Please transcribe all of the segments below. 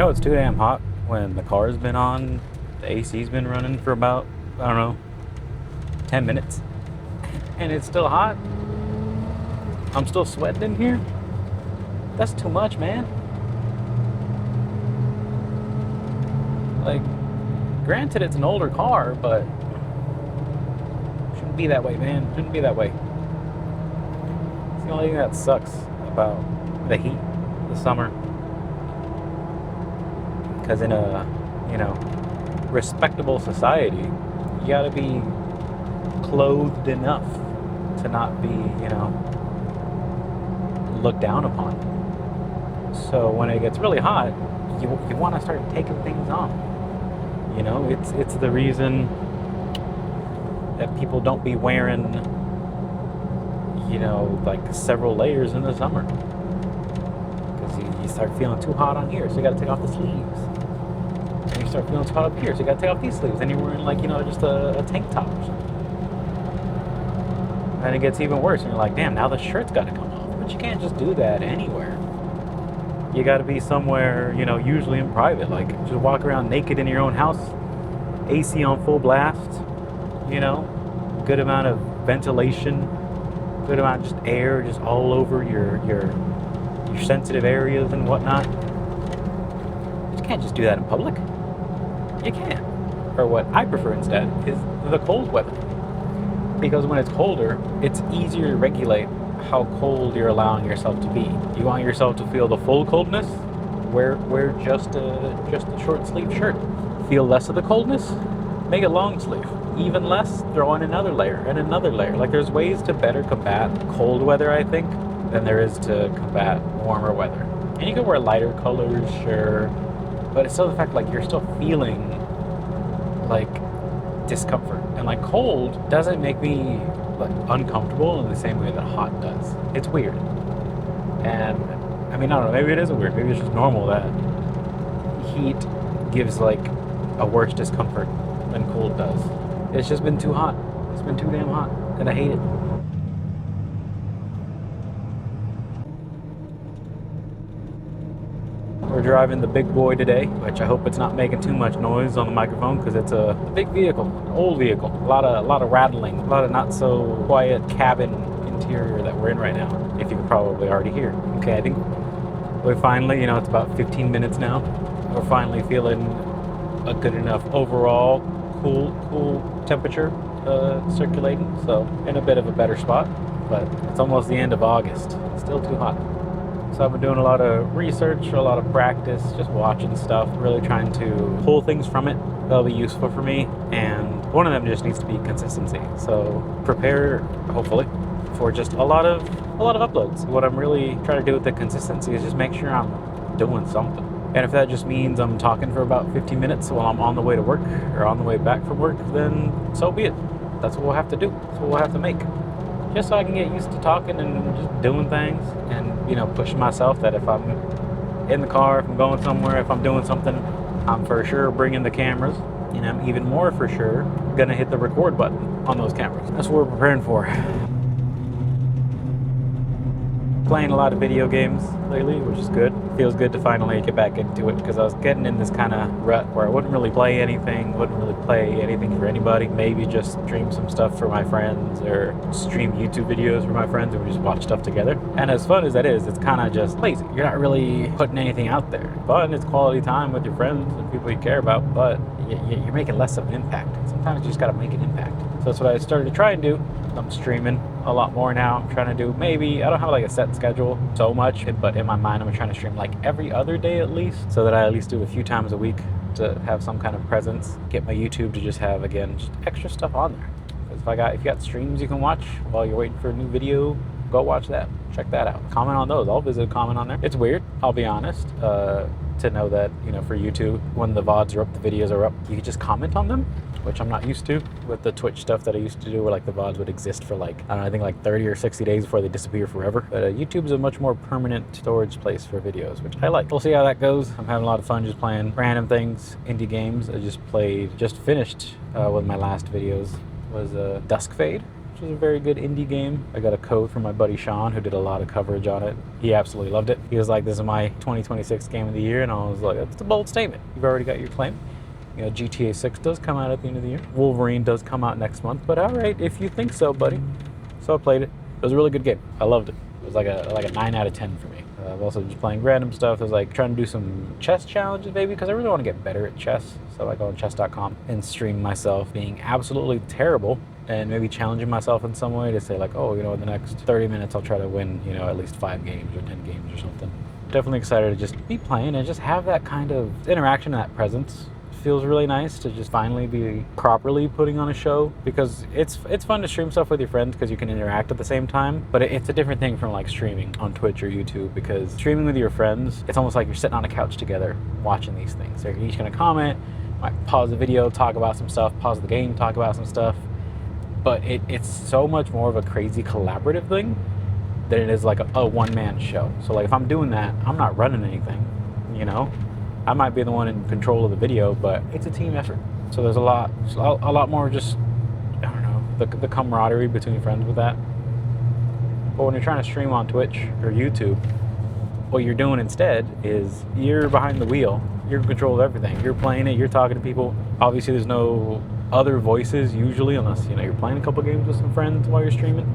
know, it's too damn hot when the car's been on, the AC's been running for about, I don't know, 10 minutes. And it's still hot. I'm still sweating in here. That's too much, man. Like, granted, it's an older car, but shouldn't be that way, man. Shouldn't be that way. It's the only thing that sucks about the heat, the summer. Because in a, respectable society, you gotta be clothed enough to not be, looked down upon. So when it gets really hot, you want to start taking things off. It's the reason that people don't be wearing, like several layers in the summer. Because you start feeling too hot on here, so you got to take off the sleeves. And you start feeling too hot up here, so you got to take off these sleeves. And you're wearing just a tank top or something. And it gets even worse, and you're like, damn, now the shirt's got to come off. But you can't just do that anywhere. You got to be somewhere, usually in private. Like, just walk around naked in your own house, AC on full blast, good amount of ventilation, good amount of just air just all over your sensitive areas and whatnot. You can't just do that in public. You can't. Or what I prefer instead is the cold weather. Because when it's colder, it's easier to regulate how cold you're allowing yourself to be. You want yourself to feel the full coldness? Wear just a short sleeve shirt. Feel less of the coldness? Make it long sleeve. Even less, throw on another layer and another layer. Like, there's ways to better combat cold weather, I think, than there is to combat warmer weather. And you can wear lighter colors, sure, but it's still the fact, like, you're still feeling like discomfort. And like, cold doesn't make me like uncomfortable in the same way that hot does. It's weird. And I don't know, maybe it isn't weird. Maybe it's just normal that heat gives like a worse discomfort than cold does. It's just been too hot. It's been too damn hot, and I hate it. We're driving the big boy today, which I hope it's not making too much noise on the microphone, because it's a big vehicle, an old vehicle. A lot of rattling, a lot of not so quiet cabin interior that we're in right now, if you can probably already hear. Okay, I think we finally, it's about 15 minutes now. We're finally feeling a good enough overall cool temperature circulating, so in a bit of a better spot. But it's almost the end of August. It's still too hot. So I've been doing a lot of research, a lot of practice, just watching stuff, really trying to pull things from it that'll be useful for me. And one of them just needs to be consistency. So prepare, hopefully, for just a lot of uploads. What I'm really trying to do with the consistency is just make sure I'm doing something. And if that just means I'm talking for about 15 minutes while I'm on the way to work or on the way back from work, then so be it. That's what we'll have to do. That's what we'll have to make. Just so I can get used to talking and just doing things and, pushing myself that if I'm in the car, if I'm going somewhere, if I'm doing something, I'm for sure bringing the cameras. And I'm even more for sure gonna hit the record button on those cameras. That's what we're preparing for. Playing a lot of video games lately, which is good. Feels good to finally get back into it, because I was getting in this kind of rut where I wouldn't really play anything, for anybody. Maybe just stream some stuff for my friends, or stream YouTube videos for my friends, and we just watch stuff together. And as fun as that is, it's kind of just lazy. You're not really putting anything out there. Fun, it's quality time with your friends and people you care about, but you're making less of an impact. Sometimes you just gotta make an impact. So that's what I started to try and do. I'm streaming a lot more now. I'm trying to do, maybe, I don't have like a set schedule so much, but in my mind I'm trying to stream like every other day at least, so that I at least do it a few times a week to have some kind of presence. Get my YouTube to just have, again, just extra stuff on there. Because if you got streams you can watch while you're waiting for a new video, go watch that. Check that out. Comment on those. I'll visit a comment on there. It's weird, I'll be honest, to know that, for YouTube, when the VODs are up, the videos are up, you can just comment on them, which I'm not used to with the Twitch stuff that I used to do, where like the VODs would exist for like, I don't know, I think like 30 or 60 days before they disappear forever. But YouTube's a much more permanent storage place for videos, which I like. We'll see how that goes. I'm having a lot of fun just playing random things, indie games. I just finished, one of my last videos was Duskfade, which which is a very good indie game. I got a code from my buddy Shaun, who did a lot of coverage on it. He absolutely loved it. He was like, this is my 2026 game of the year, and I was like, that's a bold statement. You've already got your claim. You know, GTA 6 does come out at the end of the year. Wolverine does come out next month, but all right, if you think so, buddy. So I played it. It was a really good game. I loved it. It was like a 9 out of 10 for me. I've also just playing random stuff. I was like trying to do some chess challenges maybe, because I really want to get better at chess. So I go on chess.com and stream myself being absolutely terrible and maybe challenging myself in some way to say like, oh, you know, in the next 30 minutes I'll try to win, you know, at least 5 games or 10 games or something. Definitely excited to just be playing and just have that kind of interaction and that presence. Feels really nice to just finally be properly putting on a show, because it's fun to stream stuff with your friends because you can interact at the same time, but it's a different thing from like streaming on Twitch or YouTube, because streaming with your friends, it's almost like you're sitting on a couch together watching these things. They're each going to comment, might pause the video, talk about some stuff, pause the game, talk about some stuff, but it's so much more of a crazy collaborative thing than it is like a one-man show. So like if I'm doing that, I'm not running anything, you know? I might be the one in control of the video, but it's a team effort. So there's a lot more just, I don't know, the camaraderie between friends with that. But when you're trying to stream on Twitch or YouTube, what you're doing instead is you're behind the wheel. You're in control of everything. You're playing it, you're talking to people. Obviously there's no other voices usually, unless, you know, you're playing a couple games with some friends while you're streaming.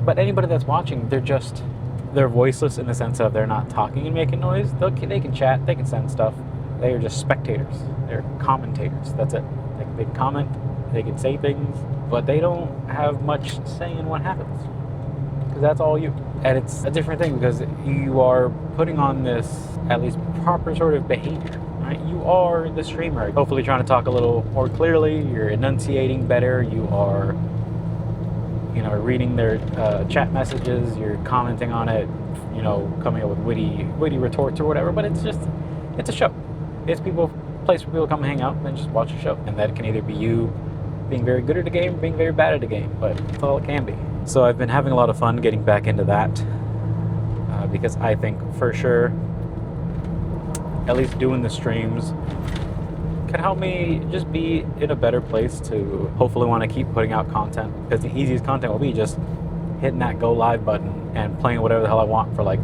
But anybody that's watching, they're voiceless in the sense of they're not talking and making noise. They can chat, they can send stuff. They are just spectators. They're commentators. That's it. They can comment, they can say things, but they don't have much say in what happens, because that's all you. And it's a different thing because you are putting on this at least proper sort of behavior, right? You are the streamer. Hopefully trying to talk a little more clearly. You're enunciating better. You are, you know, reading their chat messages, you're commenting on it, you know, coming up with witty retorts or whatever, but it's a show. It's a place for people to come hang out and just watch a show. And that can either be you being very good at a game or being very bad at a game, but that's all it can be. So I've been having a lot of fun getting back into that because I think for sure, at least doing the streams can help me just be in a better place to hopefully want to keep putting out content, because the easiest content will be just hitting that go live button and playing whatever the hell I want for like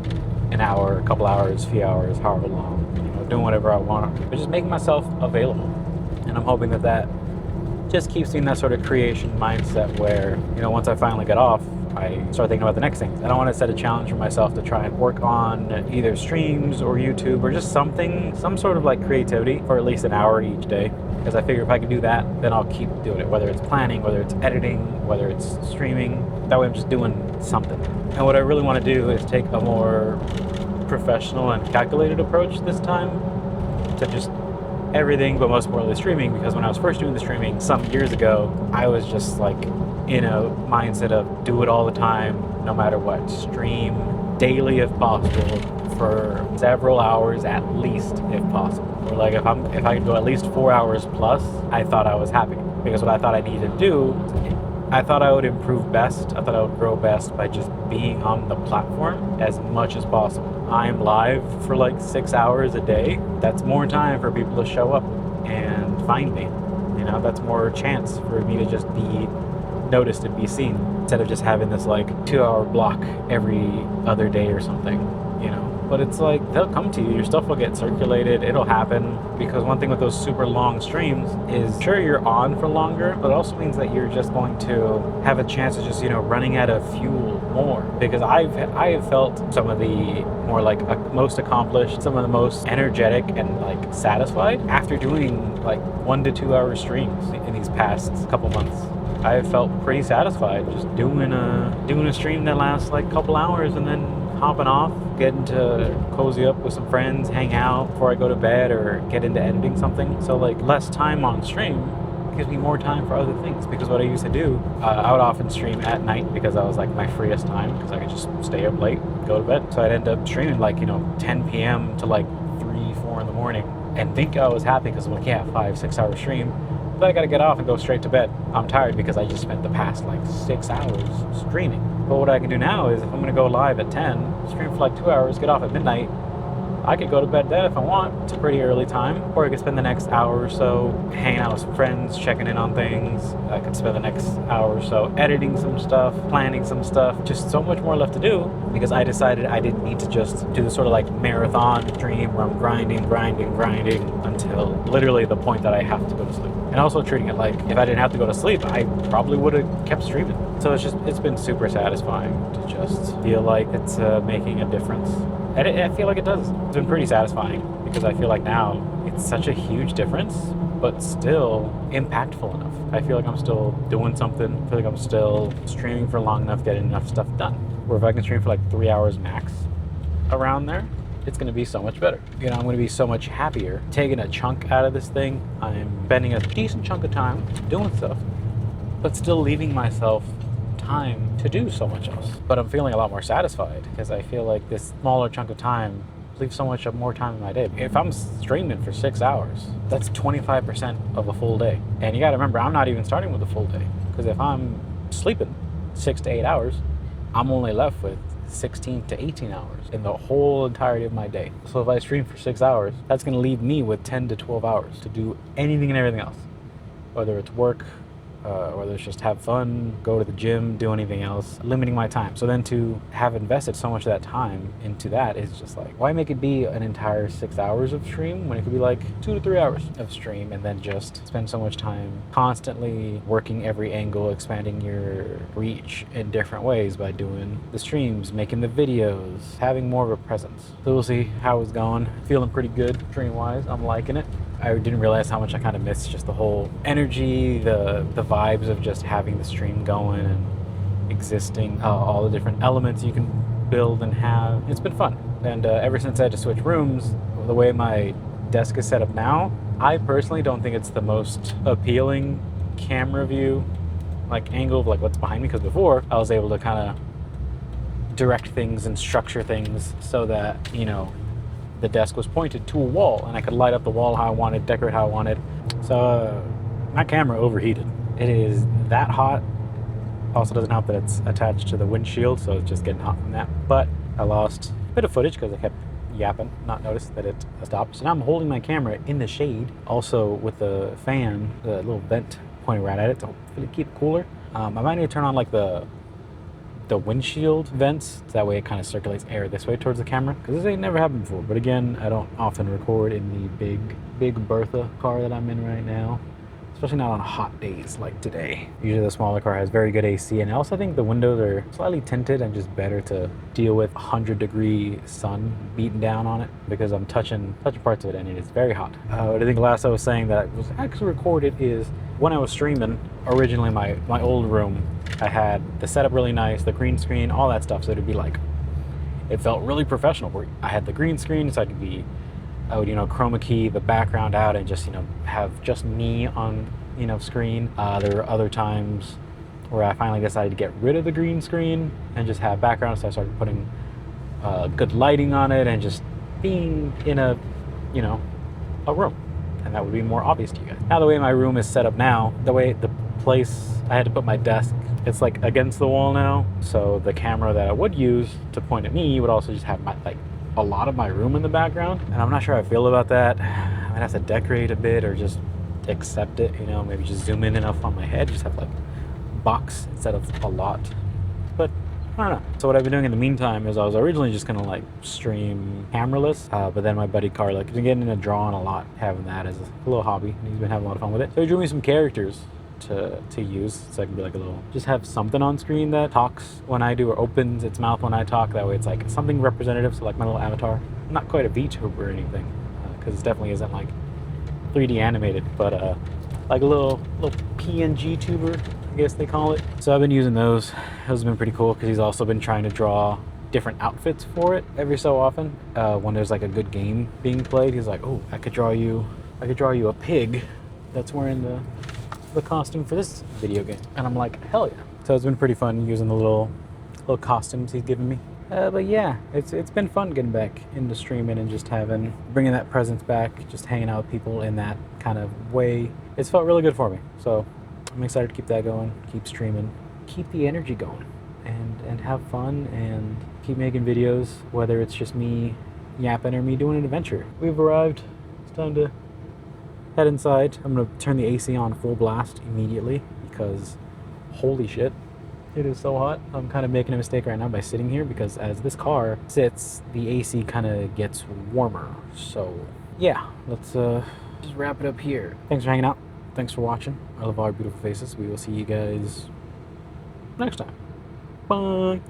an hour, a couple hours, few hours, however long, you know, doing whatever I want, but just making myself available. And I'm hoping that just keeps me in that sort of creation mindset where, you know, once I finally get off, I start thinking about the next things. And I want to set a challenge for myself to try and work on either streams or YouTube or just something, some sort of like creativity for at least an hour each day. Because I figure if I can do that, then I'll keep doing it, whether it's planning, whether it's editing, whether it's streaming. That way I'm just doing something. And what I really want to do is take a more professional and calculated approach this time to just everything, but most importantly streaming, because when I was first doing the streaming some years ago, I was just like in a mindset of do it all the time, no matter what. Stream daily if possible for several hours at least if possible. Or like if I could go at least 4 hours plus, I thought I was happy, because what I thought I needed to do, I thought I would improve best, I thought I would grow best by just being on the platform as much as possible. I'm live for like 6 hours a day. That's more time for people to show up and find me. You know, that's more chance for me to just be noticed and be seen, instead of just having this like 2-hour block every other day or something, you know. But it's like, they'll come to you, your stuff will get circulated, it'll happen, because one thing with those super long streams is, sure, you're on for longer, but it also means that you're just going to have a chance of just, you know, running out of fuel more. Because I have felt some of the more like most accomplished, some of the most energetic and like satisfied after doing like 1 to 2 hour streams in these past couple months. I have felt pretty satisfied just doing a stream that lasts like a couple hours and then hopping off, getting to cozy up with some friends, hang out before I go to bed, or get into editing something. So like less time on stream gives me more time for other things, because what I used to do, I would often stream at night because I was like my freest time, because I could just stay up late, go to bed. So I'd end up streaming like, you know, 10 p.m. to like 3, 4 in the morning, and think I was happy because I'm like, yeah, 5-6 hour stream. But I gotta get off and go straight to bed. I'm tired because I just spent the past like 6 hours streaming. But what I can do now is, if I'm gonna go live at 10, stream for like 2 hours, get off at midnight, I could go to bed then if I want. It's a pretty early time. Or I could spend the next hour or so hanging out with some friends, checking in on things. I could spend the next hour or so editing some stuff, planning some stuff. Just so much more left to do because I decided I didn't need to just do this sort of like marathon stream where I'm grinding until literally the point that I have to go to sleep. And also treating it like if I didn't have to go to sleep, I probably would have kept streaming. So it's been super satisfying to just feel like it's making a difference. And I feel like it does. It's been pretty satisfying because I feel like now it's such a huge difference, but still impactful enough. I feel like I'm still doing something. I feel like I'm still streaming for long enough, getting enough stuff done. Where if I can stream for like 3 hours max around there, it's going to be so much better. You know, I'm going to be so much happier taking a chunk out of this thing. I'm spending a decent chunk of time doing stuff, but still leaving myself time to do so much else. But I'm feeling a lot more satisfied because I feel like this smaller chunk of time leaves so much more time in my day. If I'm streaming for 6 hours, that's 25% of a full day. And you got to remember, I'm not even starting with a full day because if I'm sleeping 6 to 8 hours, I'm only left with 16 to 18 hours in the whole entirety of my day. So if I stream for 6 hours, that's going to leave me with 10 to 12 hours to do anything and everything else, whether it's work, whether it's just have fun, go to the gym, do anything else, limiting my time. So then to have invested so much of that time into that is just like, why make it be an entire 6 hours of stream when it could be like 2 to 3 hours of stream and then just spend so much time constantly working every angle, expanding your reach in different ways by doing the streams, making the videos, having more of a presence. So we'll see how it's going. Feeling pretty good stream-wise. I'm liking it. I didn't realize how much I kind of missed just the whole energy, the vibes of just having the stream going and existing, all the different elements you can build and have. It's been fun. And ever since I had to switch rooms, the way my desk is set up now, I personally don't think it's the most appealing camera view, like angle of like what's behind me, because before I was able to kind of direct things and structure things so that, you know, the desk was pointed to a wall and I could light up the wall how I wanted, decorate how I wanted. So my camera overheated. It is that hot. Also doesn't help that it's attached to the windshield, so it's just getting hot from that. But I lost a bit of footage because I kept yapping, not noticed that it stopped. So now I'm holding my camera in the shade, also with the fan, the little vent pointing right at it to hopefully keep it cooler. I might need to turn on like the windshield vents, so that way it kind of circulates air this way towards the camera, because this ain't never happened before. But again, I don't often record in the big Bertha car that I'm in right now, especially not on hot days like today. Usually the smaller car has very good AC, and I also think the windows are slightly tinted and just better to deal with 100-degree sun beating down on it, because I'm touching parts of it and it is very hot. What I think last I was saying that was actually recorded is when I was streaming originally my old room, I had the setup really nice, the green screen, all that stuff, so it'd be like, it felt really professional. Where I had the green screen, so I would, you know, chroma key the background out and just, you know, have just me on, you know, screen. There were other times where I finally decided to get rid of the green screen and just have background, so I started putting good lighting on it and just being in a, you know, a room. And that would be more obvious to you guys. Now the way my room is set up now, the place I had to put my desk, it's like against the wall now, so the camera that I would use to point at me would also just have my, like, a lot of my room in the background, and I'm not sure how I feel about that. I might have to decorate a bit or just accept it, you know, maybe just zoom in enough on my head, just have like box instead of a lot. But I don't know. So what I've been doing in the meantime is I was originally just gonna like stream cameraless, but then my buddy Carla, he's been getting into drawing a lot, having that as a little hobby, and he's been having a lot of fun with it. So he drew me some characters to use, so I can be like a little, just have something on screen that talks when I do or opens its mouth when I talk. That way it's like something representative, so like my little avatar. I'm not quite a VTuber or anything, because it definitely isn't like 3D animated, but like a little PNG tuber, I guess they call it. So I've been using those. Those have been pretty cool, because he's also been trying to draw different outfits for it every so often. When there's like a good game being played, he's like, oh, I could draw you a pig that's wearing the costume for this video game. And I'm like, hell yeah. So it's been pretty fun using the little costumes he's given me. But yeah, it's been fun getting back into streaming and just bringing that presence back, just hanging out with people in that kind of way. It's felt really good for me. So I'm excited to keep that going, keep streaming, keep the energy going, and have fun and keep making videos, whether it's just me yapping or me doing an adventure. We've arrived. It's time to head inside. I'm gonna turn the AC on full blast immediately because holy shit, it is so hot. I'm kind of making a mistake right now by sitting here because as this car sits, the AC kind of gets warmer. So yeah, let's just wrap it up here. Thanks for hanging out. Thanks for watching. I love all our beautiful faces. We will see you guys next time. Bye.